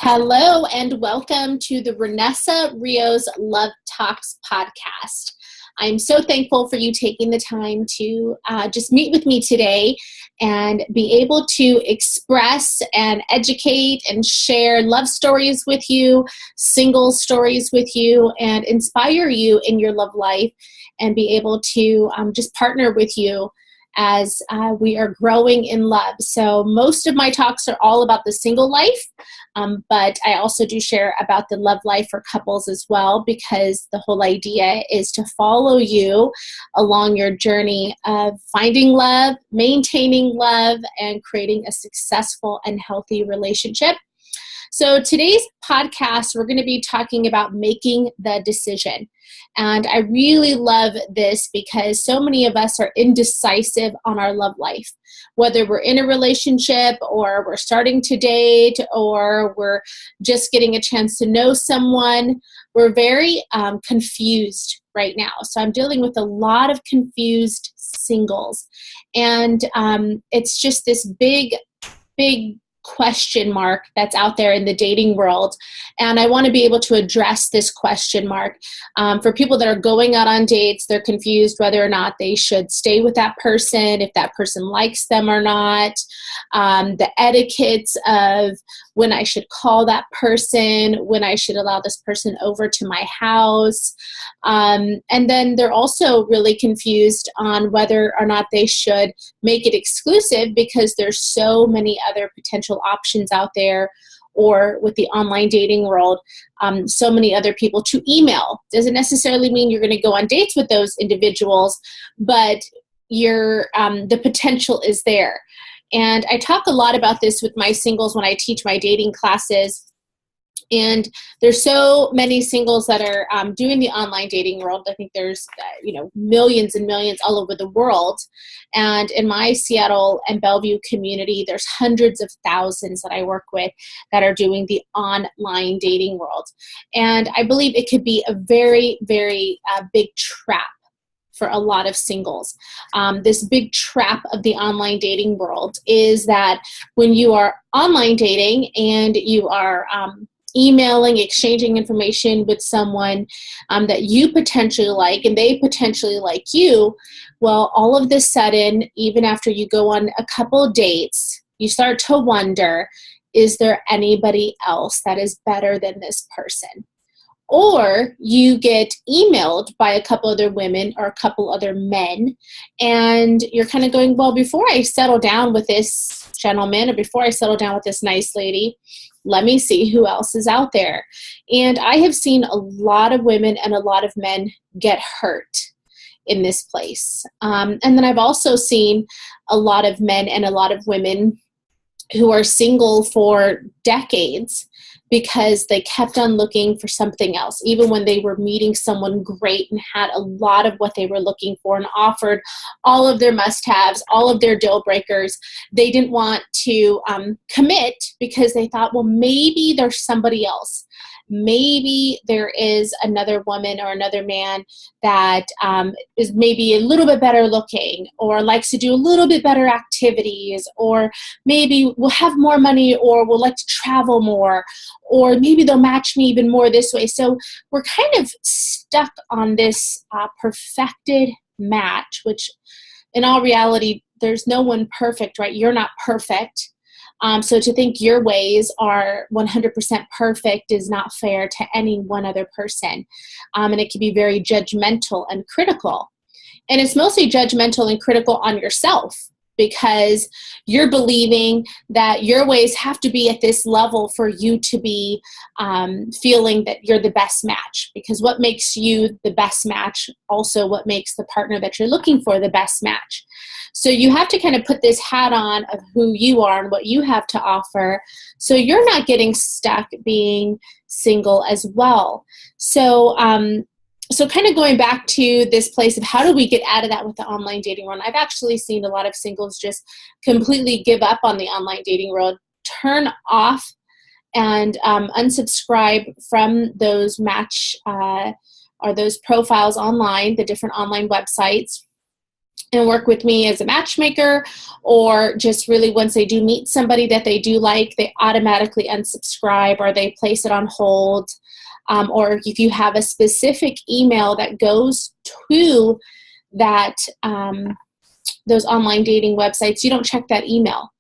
Hello and welcome to the Renessa Rios Love Talks podcast. I'm so thankful for you taking the time to just meet with me today and be able to express and educate and share love stories with you, single stories with you, and inspire you in your love life and be able to just partner with you as we are growing in love. So most of my talks are all about the single life, but I also do share about the love life for couples as well, because the whole idea is to follow you along your journey of finding love, maintaining love, and creating a successful and healthy relationship. So today's podcast, we're going to be talking about making the decision. And I really love this because so many of us are indecisive on our love life, whether we're in a relationship or we're starting to date or we're just getting a chance to know someone. We're very confused right now. So I'm dealing with a lot of confused singles. And it's just this big question mark that's out there in the dating world. And I want to be able to address this question mark. For people that are going out on dates, they're confused whether or not they should stay with that person, if that person likes them or not, the etiquettes of when I should call that person, when I should allow this person over to my house. And then they're also really confused on whether or not they should make it exclusive because there's so many other potential options out there, or with the online dating world, so many other people to email. Doesn't necessarily mean you're going to go on dates with those individuals, but the potential is there. And I talk a lot about this with my singles when I teach my dating classes. And there's so many singles that are doing the online dating world. I think there's millions and millions all over the world. And in my Seattle and Bellevue community, there's hundreds of thousands that I work with that are doing the online dating world. And I believe it could be a very, very big trap for a lot of singles. This big trap of the online dating world is that when you are online dating and you are emailing, exchanging information with someone that you potentially like and they potentially like you, well, all of a sudden, even after you go on a couple dates, you start to wonder, is there anybody else that is better than this person? Or you get emailed by a couple other women or a couple other men, and you're kind of going, well, before I settle down with this gentleman or before I settle down with this nice lady, let me see who else is out there. And I have seen a lot of women and a lot of men get hurt in this place. And then I've also seen a lot of men and a lot of women who are single for decades because they kept on looking for something else, even when they were meeting someone great and had a lot of what they were looking for and offered all of their must-haves, all of their deal breakers. They didn't want to commit because they thought, well, maybe there's somebody else. Maybe there is another woman or another man that is maybe a little bit better looking or likes to do a little bit better activities, or maybe will have more money or will like to travel more, or maybe they'll match me even more this way. So we're kind of stuck on this perfected match, which in all reality, there's no one perfect, right? You're not perfect. So to think your ways are 100% perfect is not fair to any one other person. And it can be very judgmental and critical. And it's mostly judgmental and critical on yourself because you're believing that your ways have to be at this level for you to be feeling that you're the best match. Because what makes you the best match, also what makes the partner that you're looking for the best match. So you have to kind of put this hat on of who you are and what you have to offer, so you're not getting stuck being single as well. So kind of going back to this place of how do we get out of that with the online dating world, I've actually seen a lot of singles just completely give up on the online dating world, turn off and unsubscribe from those match or those profiles online, the different online websites, and work with me as a matchmaker, or just really once they do meet somebody that they do like, they automatically unsubscribe or they place it on hold. Or if you have a specific email that goes to that those online dating websites, you don't check that email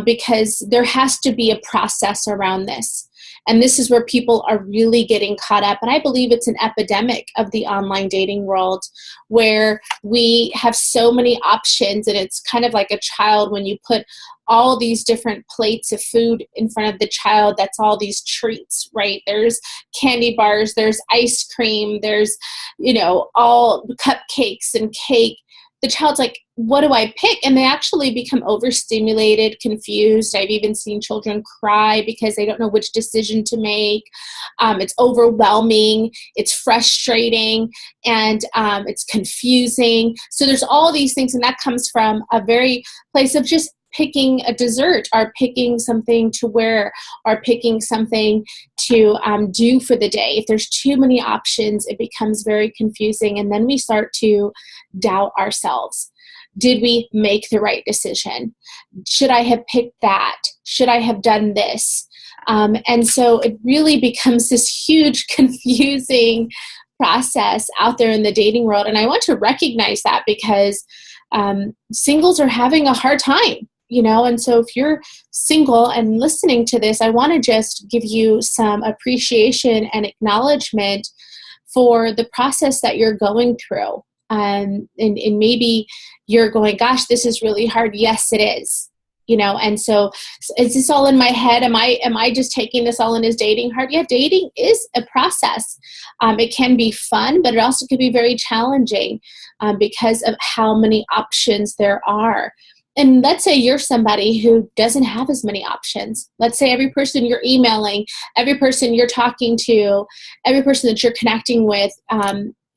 because there has to be a process around this. And this is where people are really getting caught up. And I believe it's an epidemic of the online dating world where we have so many options, and it's kind of like a child when you put all these different plates of food in front of the child. That's all these treats, right? There's candy bars, there's ice cream, there's, all cupcakes and cake. The child's like, what do I pick? And they actually become overstimulated, confused. I've even seen children cry because they don't know which decision to make. It's overwhelming, it's frustrating, and it's confusing. So there's all these things, and that comes from a very place of just picking a dessert, or picking something to wear, or picking something to do for the day. If there's too many options, it becomes very confusing, and then we start to doubt ourselves. Did we make the right decision? Should I have picked that? Should I have done this? And so it really becomes this huge, confusing process out there in the dating world. And I want to recognize that because singles are having a hard time. And so if you're single and listening to this, I want to just give you some appreciation and acknowledgement for the process that you're going through. And maybe you're going, gosh, this is really hard. Yes, it is. And so is this all in my head? Am I just taking this all in as dating hard? Yeah, dating is a process. It can be fun, but it also can be very challenging because of how many options there are. And let's say you're somebody who doesn't have as many options. Let's say every person you're emailing, every person you're talking to, every person that you're connecting with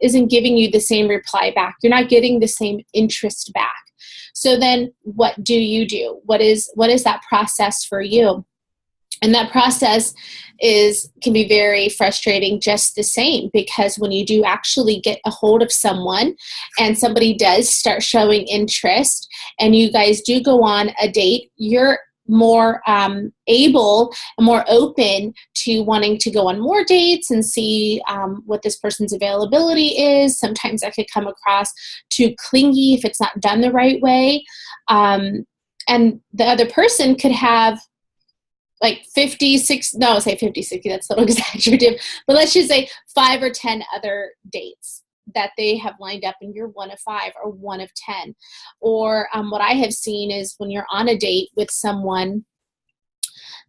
isn't giving you the same reply back. You're not getting the same interest back. So then what do you do? What is that process for you? And that process can be very frustrating just the same, because when you do actually get a hold of someone and somebody does start showing interest and you guys do go on a date, you're more able and more open to wanting to go on more dates and see what this person's availability is. Sometimes that could come across too clingy if it's not done the right way. And the other person could have like 50, 60, no, say 50, 60, that's a little exaggerative, but let's just say 5 or 10 other dates that they have lined up, and you're one of 5 or one of 10. Or what I have seen is when you're on a date with someone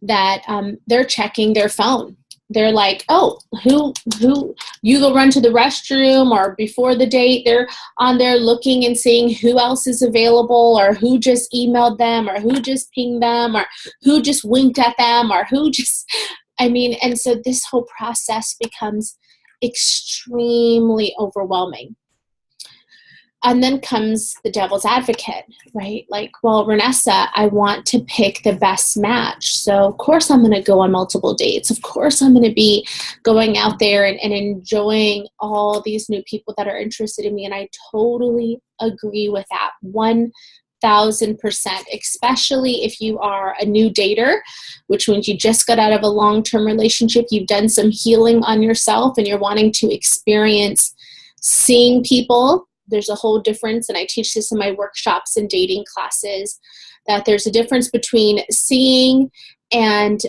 that they're checking their phone. They're like, oh, who you go run to the restroom, or before the date, they're on there looking and seeing who else is available, or who just emailed them, or who just pinged them, or who just winked at them, or and so this whole process becomes extremely overwhelming. And then comes the devil's advocate, right? Like, well, Renessa, I want to pick the best match. So of course I'm going to go on multiple dates. Of course I'm going to be going out there and enjoying all these new people that are interested in me. And I totally agree with that. 1,000%, especially if you are a new dater, which means you just got out of a long-term relationship, you've done some healing on yourself, and you're wanting to experience seeing people. There's a whole difference, and I teach this in my workshops and dating classes, that there's a difference between seeing and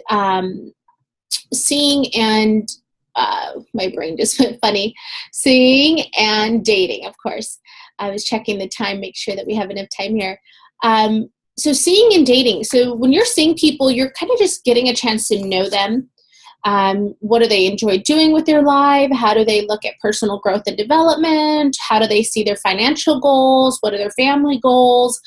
my brain just went funny. Seeing and dating, of course. I was checking the time, make sure that we have enough time here. So seeing and dating. So when you're seeing people, you're kind of just getting a chance to know them. What do they enjoy doing with their life? How do they look at personal growth and development? How do they see their financial goals? What are their family goals?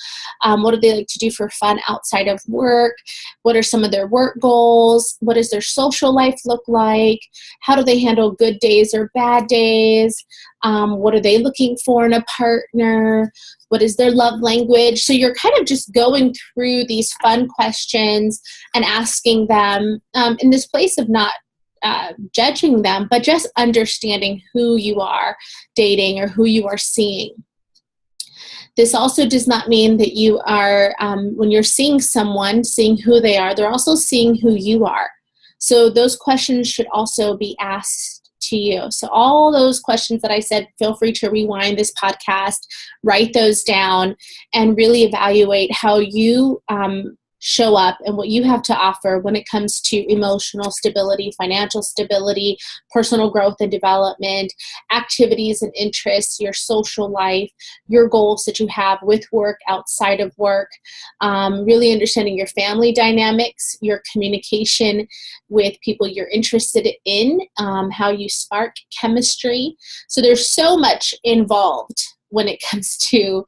What do they like to do for fun outside of work? What are some of their work goals? What does their social life look like? How do they handle good days or bad days? What are they looking for in a partner? What is their love language? So you're kind of just going through these fun questions and asking them in this place of not judging them, but just understanding who you are dating or who you are seeing. This also does not mean that you are, when you're seeing someone, seeing who they are, they're also seeing who you are. So those questions should also be asked to you. So all those questions that I said, feel free to rewind this podcast, write those down, and really evaluate how you show up and what you have to offer when it comes to emotional stability, financial stability, personal growth and development, activities and interests, your social life, your goals that you have with work, outside of work, really understanding your family dynamics, your communication with people you're interested in, how you spark chemistry. So there's so much involved when it comes to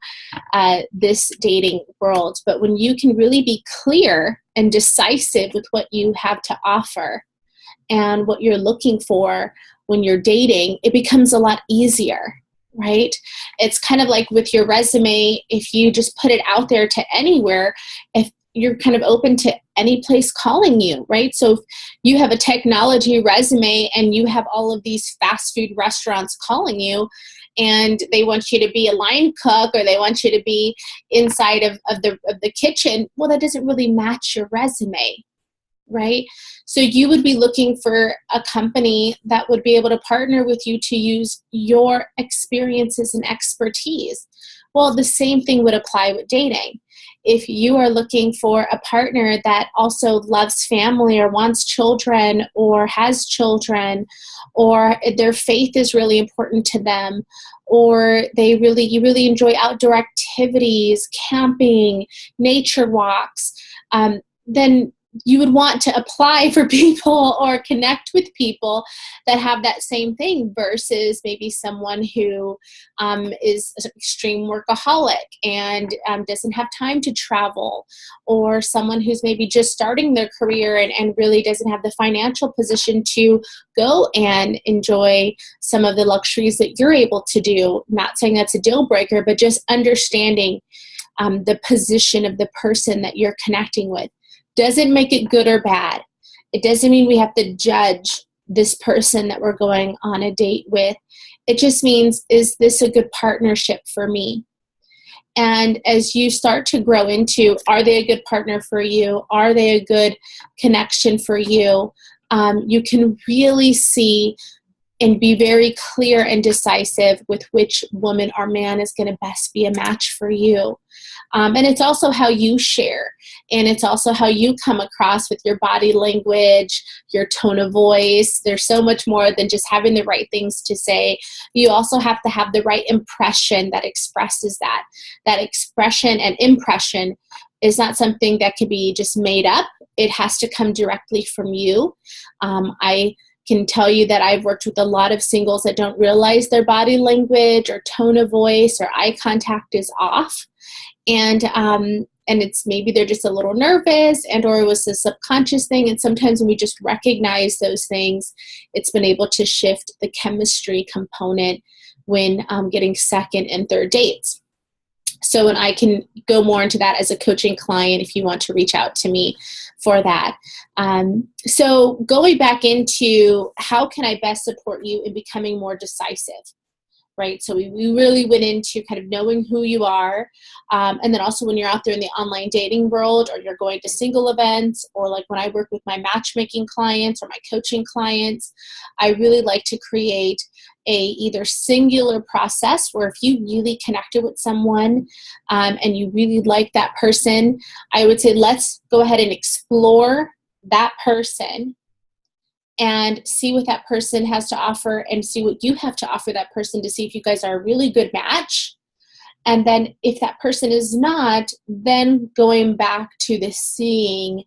this dating world. But when you can really be clear and decisive with what you have to offer and what you're looking for when you're dating, it becomes a lot easier, right? It's kind of like with your resume, if you just put it out there to anywhere, if you're kind of open to any place calling you, right? So if you have a technology resume and you have all of these fast food restaurants calling you, and they want you to be a line cook or they want you to be inside of the kitchen, well, that doesn't really match your resume, right? So you would be looking for a company that would be able to partner with you to use your experiences and expertise. Well, the same thing would apply with dating. If you are looking for a partner that also loves family or wants children or has children, or their faith is really important to them, or you really enjoy outdoor activities, camping, nature walks, then you would want to apply for people or connect with people that have that same thing versus maybe someone who is an extreme workaholic and doesn't have time to travel, or someone who's maybe just starting their career and really doesn't have the financial position to go and enjoy some of the luxuries that you're able to do. Not saying that's a deal breaker, but just understanding the position of the person that you're connecting with. Doesn't make it good or bad. It doesn't mean we have to judge this person that we're going on a date with. It just means, is this a good partnership for me? And as you start to grow into, are they a good partner for you? Are they a good connection for you? You can really see and be very clear and decisive with which woman or man is going to best be a match for you. And it's also how you share. And it's also how you come across with your body language, your tone of voice. There's so much more than just having the right things to say. You also have to have the right impression that expresses that. That expression and impression is not something that can be just made up. It has to come directly from you. I can tell you that I've worked with a lot of singles that don't realize their body language or tone of voice or eye contact is off. And it's maybe they're just a little nervous and or it was a subconscious thing. And sometimes when we just recognize those things, it's been able to shift the chemistry component when getting second and third dates. So, and I can go more into that as a coaching client if you want to reach out to me for that. So going back into how can I best support you in becoming more decisive, right? So we really went into kind of knowing who you are. And then also when you're out there in the online dating world or you're going to single events, or like when I work with my matchmaking clients or my coaching clients, I really like to create a either singular process where if you really connected with someone and you really like that person, I would say let's go ahead and explore that person and see what that person has to offer and see what you have to offer that person to see if you guys are a really good match. And then if that person is not, then going back to the seeing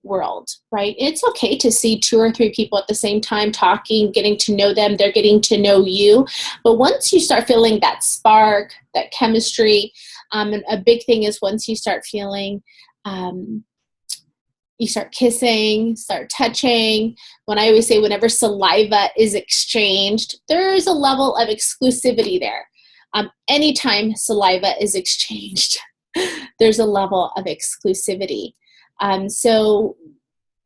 world, right? It's okay to see 2 or 3 people at the same time talking, getting to know them, they're getting to know you. But once you start feeling that spark, that chemistry, and a big thing is once you start feeling you start kissing, start touching. When I always say whenever saliva is exchanged, there's a level of exclusivity there. Anytime saliva is exchanged, there's a level of exclusivity. So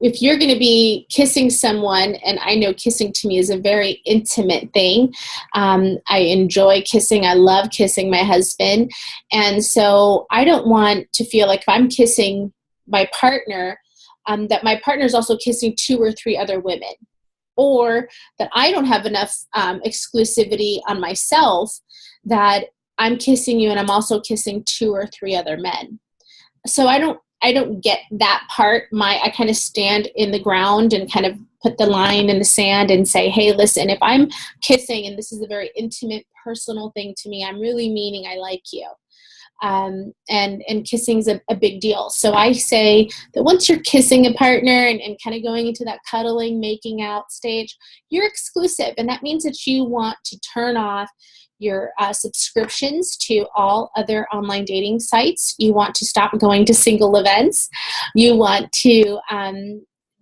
if you're going to be kissing someone, and I know kissing to me is a very intimate thing. I enjoy kissing. I love kissing my husband. And so I don't want to feel like if I'm kissing my partner, that my partner is also kissing 2 or 3 other women, or that I don't have enough exclusivity on myself that I'm kissing you and I'm also kissing 2 or 3 other men. So I don't get that part. I kind of stand in the ground and kind of put the line in the sand and say, hey, listen, if I'm kissing and this is a very intimate, personal thing to me, I'm really meaning I like you. And kissing's a big deal. So I say that once you're kissing a partner and kind of going into that cuddling, making out stage, you're exclusive. And that means that you want to turn off your subscriptions to all other online dating sites. You want to stop going to single events. You want to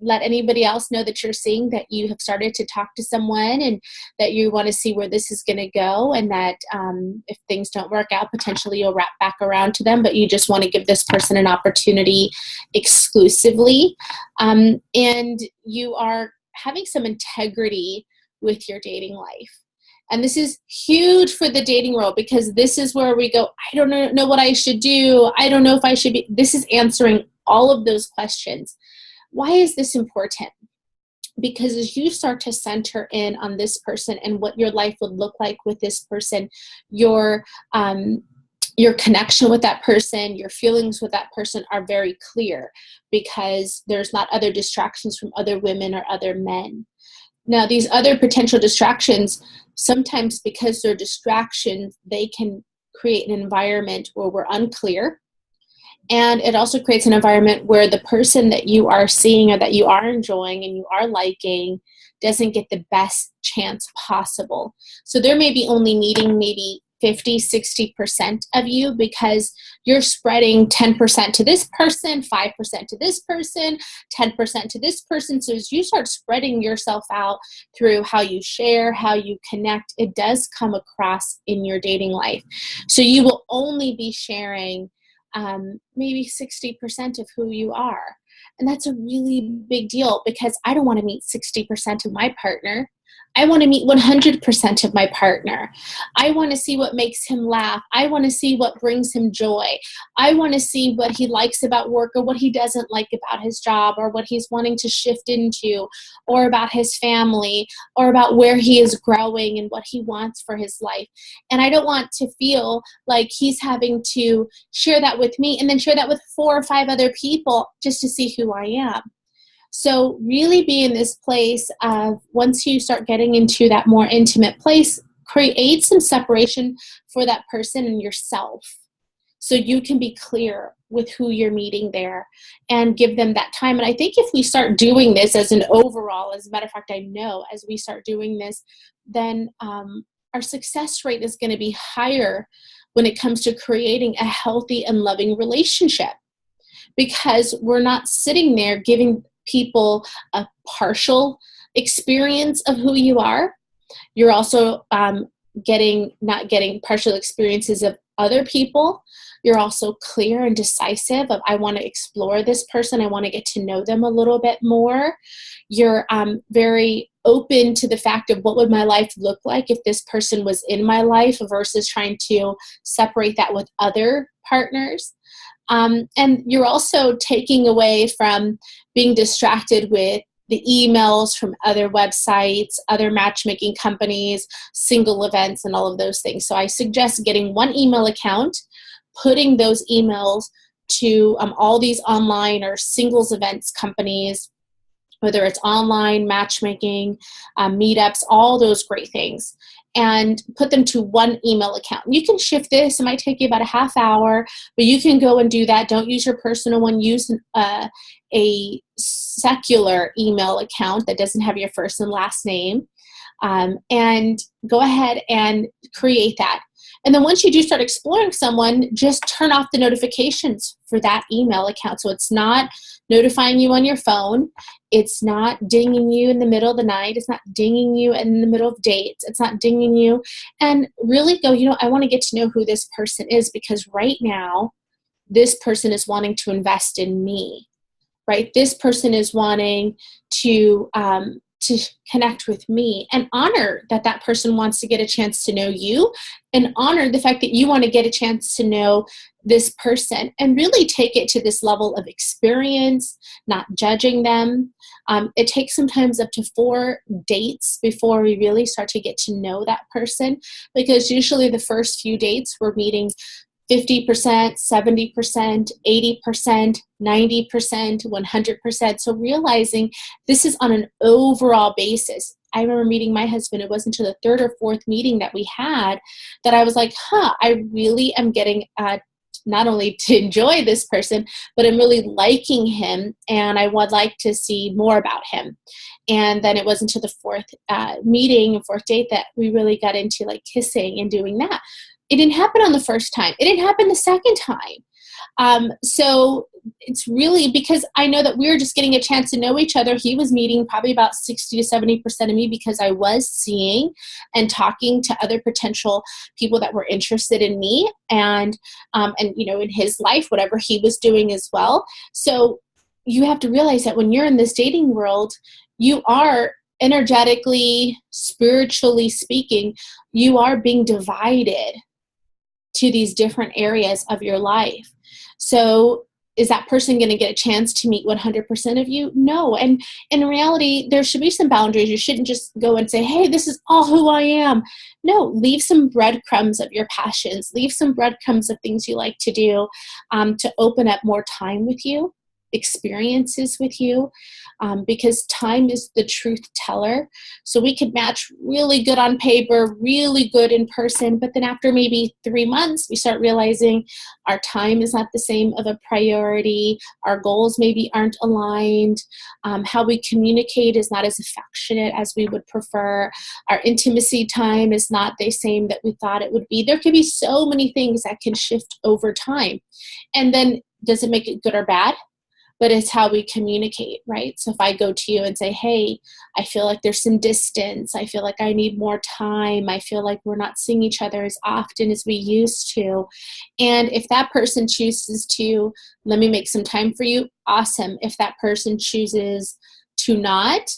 let anybody else know that you're seeing that you have started to talk to someone and that you want to see where this is going to go, and that if things don't work out, potentially you'll wrap back around to them, but you just want to give this person an opportunity exclusively. And you are having some integrity with your dating life. And this is huge for the dating world, because this is where we go, I don't know what I should do. I don't know if I should be. This is answering all of those questions. Why is this important? Because as you start to center in on this person and what your life would look like with this person, your connection with that person, your feelings with that person are very clear, because there's not other distractions from other women or other men. Now, these other potential distractions, sometimes because they're distractions, they can create an environment where we're unclear. And it also creates an environment where the person that you are seeing or that you are enjoying and you are liking doesn't get the best chance possible. So there may be only meeting maybe 50, 60% of you, because you're spreading 10% to this person, 5% to this person, 10% to this person. So as you start spreading yourself out through how you share, how you connect, it does come across in your dating life. So you will only be sharing maybe 60% of who you are. And that's a really big deal, because I don't want to meet 60% of my partner. I want to meet 100% of my partner. I want to see what makes him laugh. I want to see what brings him joy. I want to see what he likes about work, or what he doesn't like about his job, or what he's wanting to shift into, or about his family, or about where he is growing and what he wants for his life. And I don't want to feel like he's having to share that with me and then share that with 4 or 5 other people just to see who I am. So really be in this place of, once you start getting into that more intimate place, create some separation for that person and yourself, so you can be clear with who you're meeting there and give them that time. And I think if we start doing this as an overall, as a matter of fact, I know as we start doing this, then our success rate is going to be higher when it comes to creating a healthy and loving relationship, because we're not sitting there giving people a partial experience of who you are. You're also not getting partial experiences of other people. You're also clear and decisive of, I want to explore this person. I want to get to know them a little bit more. You're very open to the fact of, what would my life look like if this person was in my life, versus trying to separate that with other partners. And you're also taking away from being distracted with the emails from other websites, other matchmaking companies, single events, and all of those things. So I suggest getting one email account, putting those emails to all these online or singles events companies, whether it's online, matchmaking, meetups, all those great things, and put them to one email account. You can shift this. It might take you about a half hour, but you can go and do that. Don't use your personal one. Use a secular email account that doesn't have your first and last name, and go ahead and create that. And then once you do start exploring someone, just turn off the notifications for that email account. So it's not notifying you on your phone. It's not dinging you in the middle of the night. It's not dinging you in the middle of dates. It's not dinging you. And really go, I want to get to know who this person is, because right now, this person is wanting to invest in me. right? This person is wanting to connect with me, and honor that that person wants to get a chance to know you, and honor the fact that you want to get a chance to know this person, and really take it to this level of experience, not judging them. It takes sometimes up to 4 dates before we really start to get to know that person, because usually the first few dates we're meeting 50%, 70%, 80%, 90%, 100%. So realizing this is on an overall basis. I remember meeting my husband. It wasn't until the 3rd or 4th meeting that we had that I was like, I really am getting not only to enjoy this person, but I'm really liking him, and I would like to see more about him. And then it wasn't until the 4th meeting and 4th date that we really got into like kissing and doing that. It didn't happen on the first time. It didn't happen the second time. So it's really because I know that we were just getting a chance to know each other. He was meeting probably about 60 to 70% of me because I was seeing and talking to other potential people that were interested in me and in his life, whatever he was doing as well. So you have to realize that when you're in this dating world, you are energetically, spiritually speaking, you are being divided to these different areas of your life. So is that person going to get a chance to meet 100% of you? No. And in reality, there should be some boundaries. You shouldn't just go and say, hey, this is all who I am. No, leave some breadcrumbs of your passions. Leave some breadcrumbs of things you like to do to open up more time with you, experiences with you, because time is the truth teller. So we could match really good on paper, really good in person, but then after maybe 3 months, we start realizing our time is not the same of a priority. Our goals maybe aren't aligned. How we communicate is not as affectionate as we would prefer. Our intimacy time is not the same that we thought it would be. There could be so many things that can shift over time. And then does it make it good or bad? But it's how we communicate, right? So if I go to you and say, hey, I feel like there's some distance. I feel like I need more time. I feel like we're not seeing each other as often as we used to. And if that person chooses to, let me make some time for you, awesome. If that person chooses to not,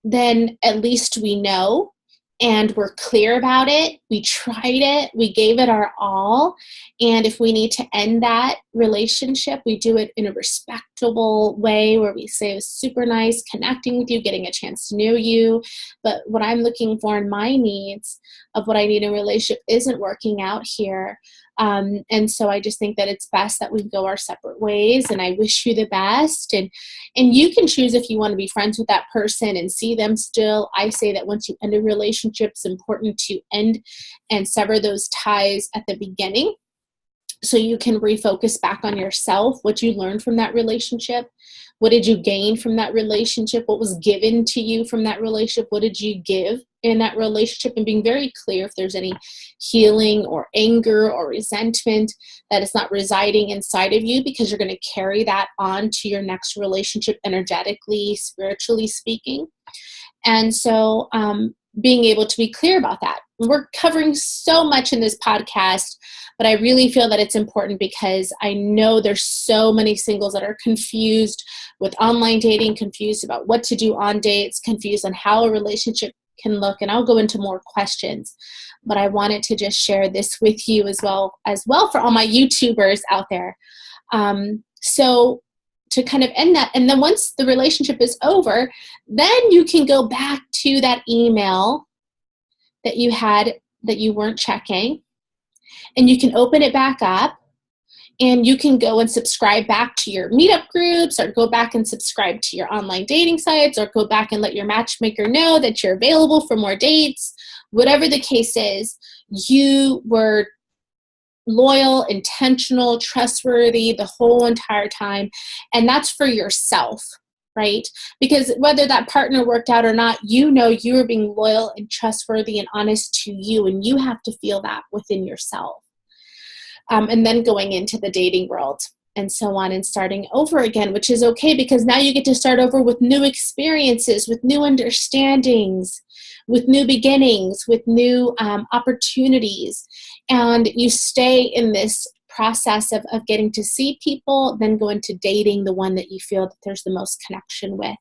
then at least we know. And we're clear about it. We tried it. We gave it our all. And if we need to end that relationship, we do it in a respectable way where we say it was super nice connecting with you, getting a chance to know you. But what I'm looking for in my needs of what I need in a relationship isn't working out here. And so I just think that it's best that we go our separate ways, and I wish you the best. And you can choose if you want to be friends with that person and see them still. I say that once you end a relationship, it's important to end and sever those ties at the beginning so you can refocus back on yourself, what you learned from that relationship. What did you gain from that relationship? What was given to you from that relationship? What did you give in that relationship? And being very clear if there's any healing or anger or resentment that is not residing inside of you, because you're going to carry that on to your next relationship energetically, spiritually speaking. And so being able to be clear about that. We're covering so much in this podcast, but I really feel that it's important because I know there's so many singles that are confused with online dating, confused about what to do on dates, confused on how a relationship can look. And I'll go into more questions, but I wanted to just share this with you as well for all my YouTubers out there. So to kind of end that, and then once the relationship is over, then you can go back to that email that you had that you weren't checking, and you can open it back up, and you can go and subscribe back to your meetup groups, or go back and subscribe to your online dating sites, or go back and let your matchmaker know that you're available for more dates. Whatever the case is, you were loyal, intentional, trustworthy the whole entire time. And that's for yourself, right? Because whether that partner worked out or not, you know you are being loyal and trustworthy and honest to you, and you have to feel that within yourself. And then going into the dating world and so on and starting over again, which is okay because now you get to start over with new experiences, with new understandings, with new beginnings, with new opportunities. And you stay in this process of getting to see people, then go into dating the one that you feel that there's the most connection with.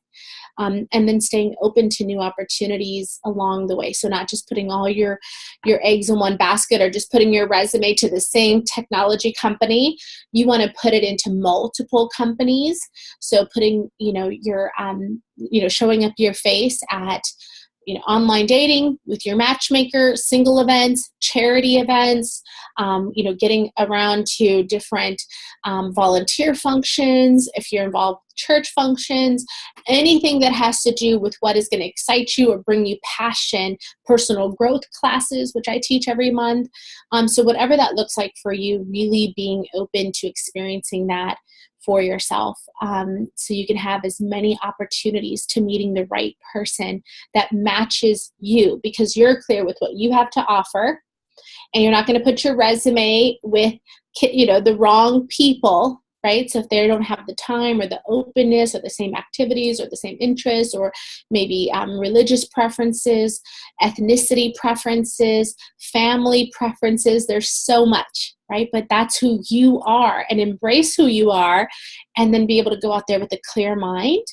And then staying open to new opportunities along the way. So not just putting all your eggs in one basket or just putting your resume to the same technology company. You want to put it into multiple companies. So putting, your, showing up your face at, online dating with your matchmaker, single events, charity events, getting around to different volunteer functions, if you're involved with church functions, anything that has to do with what is going to excite you or bring you passion, personal growth classes, which I teach every month. So whatever that looks like for you, really being open to experiencing that for yourself, so you can have as many opportunities to meeting the right person that matches you, because you're clear with what you have to offer, and you're not going to put your resume with the wrong people, right? So if they don't have the time or the openness or the same activities or the same interests, or maybe religious preferences, ethnicity preferences, family preferences, there's so much, right? But that's who you are, and embrace who you are, and then be able to go out there with a clear mind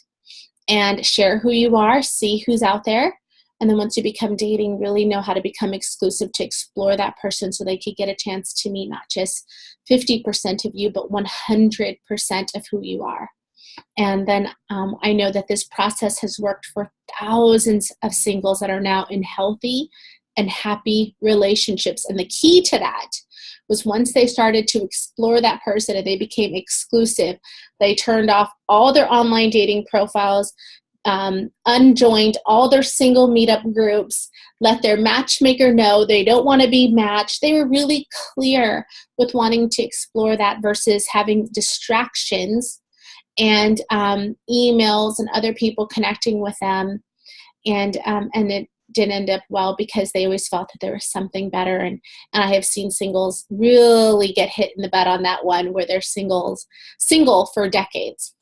and share who you are, see who's out there. And then once you become dating, really know how to become exclusive to explore that person so they could get a chance to meet not just 50% of you, but 100% of who you are. And then I know that this process has worked for thousands of singles that are now in healthy and happy relationships. And the key to that was once they started to explore that person and they became exclusive, they turned off all their online dating profiles, unjoined all their single meetup groups, let their matchmaker know they don't want to be matched. They were really clear with wanting to explore that versus having distractions and emails and other people connecting with them. And it didn't end up well because they always felt that there was something better. And I have seen singles really get hit in the butt on that one, where they're single for decades.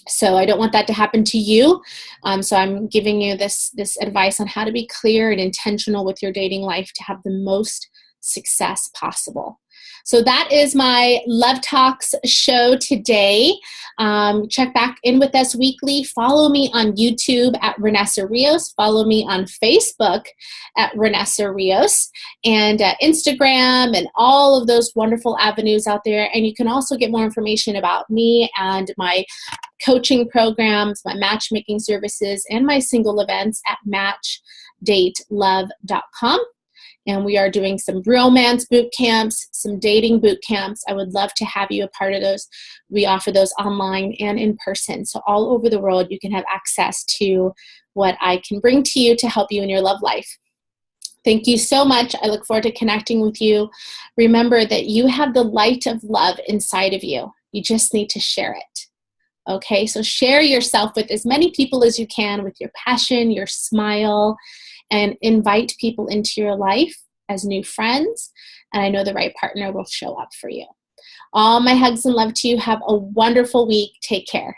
So I don't want that to happen to you. So I'm giving you this advice on how to be clear and intentional with your dating life to have the most success possible. So that is my Love Talks show today. Check back in with us weekly. Follow me on YouTube at Renessa Rios. Follow me on Facebook at Renessa Rios, and Instagram, and all of those wonderful avenues out there. And you can also get more information about me and my coaching programs, my matchmaking services, and my single events at matchdatelove.com. And we are doing some romance boot camps, some dating boot camps. I would love to have you a part of those. We offer those online and in person. So all over the world, you can have access to what I can bring to you to help you in your love life. Thank you so much. I look forward to connecting with you. Remember that you have the light of love inside of you. You just need to share it. Okay, so share yourself with as many people as you can with your passion, your smile, and invite people into your life as new friends. And I know the right partner will show up for you. All my hugs and love to you. Have a wonderful week. Take care.